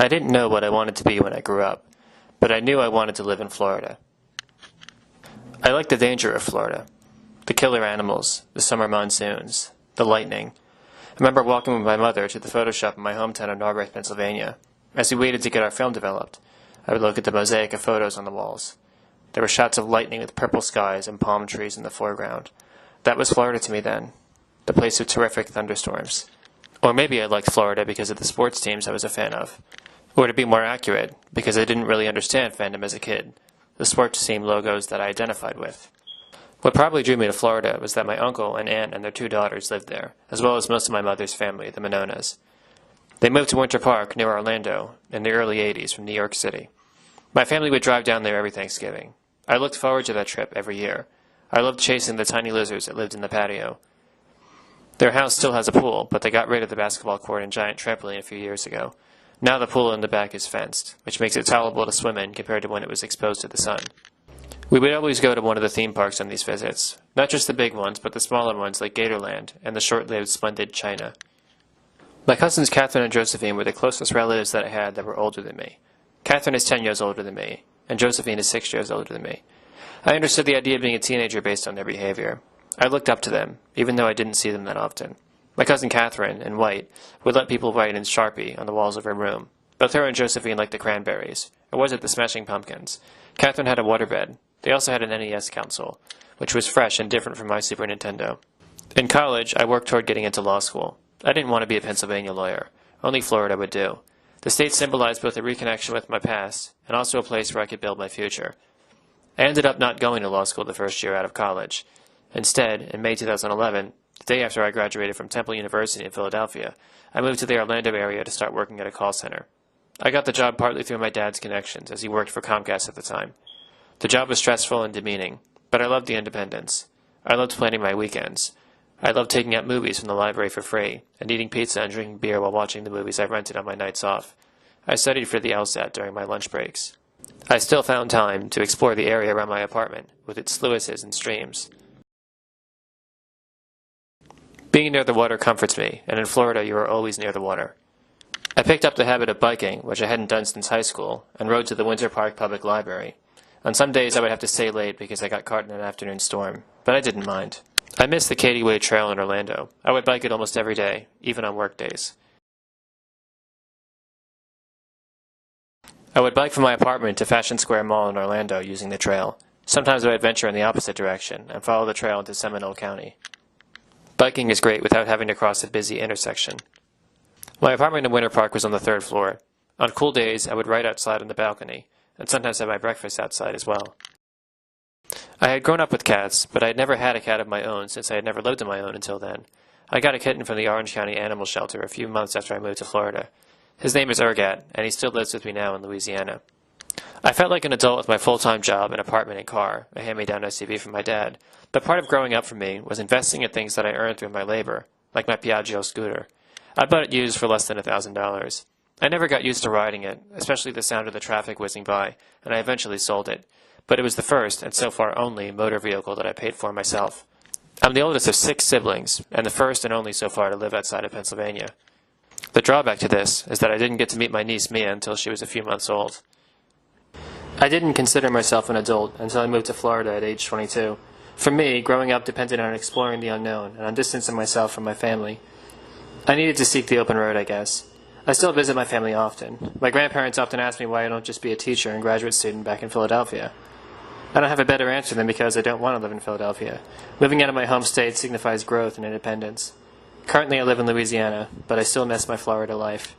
I didn't know what I wanted to be when I grew up, but I knew I wanted to live in Florida. I liked the danger of Florida. The killer animals, the summer monsoons, the lightning. I remember walking with my mother to the photo shop in my hometown of Norbury, Pennsylvania. As we waited to get our film developed, I would look at the mosaic of photos on the walls. There were shots of lightning with purple skies and palm trees in the foreground. That was Florida to me then, the place of terrific thunderstorms. Or maybe I liked Florida because of the sports teams I was a fan of. Or to be more accurate, because I didn't really understand fandom as a kid, the sports team logos that I identified with. What probably drew me to Florida was that my uncle and aunt and their 2 daughters lived there, as well as most of my mother's family, the Minonas. They moved to Winter Park near Orlando in the early 80s from New York City. My family would drive down there every Thanksgiving. I looked forward to that trip every year. I loved chasing the tiny lizards that lived in the patio. Their house still has a pool, but they got rid of the basketball court and giant trampoline a few years ago. Now the pool in the back is fenced, which makes it tolerable to swim in compared to when it was exposed to the sun. We would always go to one of the theme parks on these visits, not just the big ones, but the smaller ones like Gatorland and the short-lived Splendid China. My cousins Catherine and Josephine were the closest relatives that I had that were older than me. Catherine is 10 years older than me, and Josephine is 6 years older than me. I understood the idea of being a teenager based on their behavior. I looked up to them, even though I didn't see them that often. My cousin Catherine, in white, would let people write in Sharpie on the walls of her room. Both her and Josephine liked the Cranberries, or was it the Smashing Pumpkins? Catherine had a waterbed. They also had an NES console, which was fresh and different from my Super Nintendo. In college, I worked toward getting into law school. I didn't want to be a Pennsylvania lawyer. Only Florida would do. The state symbolized both a reconnection with my past and also a place where I could build my future. I ended up not going to law school the first year out of college. Instead, in May 2011, the day after I graduated from Temple University in Philadelphia, I moved to the Orlando area to start working at a call center. I got the job partly through my dad's connections, as he worked for Comcast at the time. The job was stressful and demeaning, but I loved the independence. I loved planning my weekends. I loved taking out movies from the library for free, and eating pizza and drinking beer while watching the movies I rented on my nights off. I studied for the LSAT during my lunch breaks. I still found time to explore the area around my apartment, with its sluices and streams. Being near the water comforts me, and in Florida you are always near the water. I picked up the habit of biking, which I hadn't done since high school, and rode to the Winter Park Public Library. On some days I would have to stay late because I got caught in an afternoon storm, but I didn't mind. I missed the Katy Way Trail in Orlando. I would bike it almost every day, even on work days. I would bike from my apartment to Fashion Square Mall in Orlando using the trail. Sometimes I would venture in the opposite direction and follow the trail into Seminole County. Biking is great without having to cross a busy intersection. My apartment in Winter Park was on the 3rd floor. On cool days, I would write outside on the balcony, and sometimes have my breakfast outside as well. I had grown up with cats, but I had never had a cat of my own since I had never lived on my own until then. I got a kitten from the Orange County Animal Shelter a few months after I moved to Florida. His name is Ergat, and he still lives with me now in Louisiana. I felt like an adult with my full-time job, an apartment and car, a hand-me-down SUV from my dad, but part of growing up for me was investing in things that I earned through my labor, like my Piaggio scooter. I bought it used for less than $1,000. I never got used to riding it, especially the sound of the traffic whizzing by, and I eventually sold it. But it was the first, and so far only, motor vehicle that I paid for myself. I'm the oldest of 6 siblings, and the first and only so far to live outside of Pennsylvania. The drawback to this is that I didn't get to meet my niece Mia until she was a few months old. I didn't consider myself an adult until I moved to Florida at age 22. For me, growing up depended on exploring the unknown and on distancing myself from my family. I needed to seek the open road, I guess. I still visit my family often. My grandparents often ask me why I don't just be a teacher and graduate student back in Philadelphia. I don't have a better answer than because I don't want to live in Philadelphia. Moving out of my home state signifies growth and independence. Currently I live in Louisiana, but I still miss my Florida life.